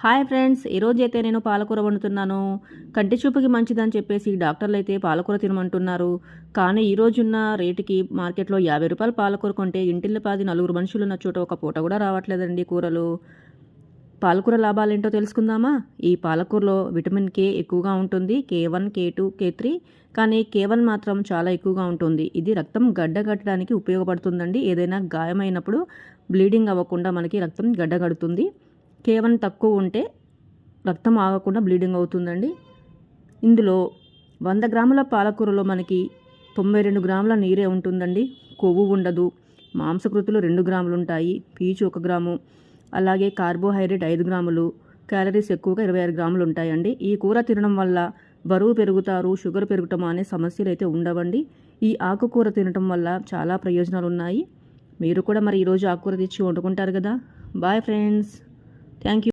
Hi friends, ఈరోజైతే నేను పాలకూర వండుతున్నాను. కంటి చూపుకి మంచిదని చెప్పేసి డాక్టర్లు అయితే పాలకూర తినమంటున్నారు. కానీ ఈ రోజున్న రేటుకి మార్కెట్లో 50 రూపాయలు పాలకూర కొంటే ఇంటిల్లిపాది నలుగురు మనుషులున్న చోట ఒక పూట కూడా రావట్లేదండి కూరలు. పాలకూర లాభాలేంటో తెలుసుకుందామా? ఈ పాలకూరలో విటమిన్ కే ఎక్కువగా ఉంటుంది. K1, K2, K3, కానీ K1 మాత్రం చాలా ఎక్కువగా ఉంటుంది. ఇది రక్తం గడ్డగట్టడానికి ఉపయోగపడుతుందండి. ఏదైనా గాయమైనప్పుడు బ్లీడింగ్ అవ్వకుండా మనకి రక్తం గడ్డగడుతుంది. K1 తక్కువ ఉంటే రక్తం ఆగకుండా బ్లీడింగ్ అవుతుందండి. ఇందులో 100 గ్రాముల పాలకూరలో మనకి 92 గ్రాముల నీరే ఉంటుందండి. కొవ్వు ఉండదు. మాంసకృతులు 2 గ్రాములు ఉంటాయి. పీచు 1 గ్రాము, అలాగే కార్బోహైడ్రేట్ 5 గ్రాములు, క్యాలరీస్ ఎక్కువగా 26 గ్రాములు ఉంటాయండి. ఈ కూర తినడం వల్ల బరువు పెరుగుతారు, షుగర్ పెరగటం అనే సమస్యలు అయితే ఉండవండి. ఈ ఆకుకూర తినటం వల్ల చాలా ప్రయోజనాలు ఉన్నాయి. మీరు కూడా మరి ఈరోజు ఆకుకూర తెచ్చి వండుకుంటారు కదా. Bye friends, thank you.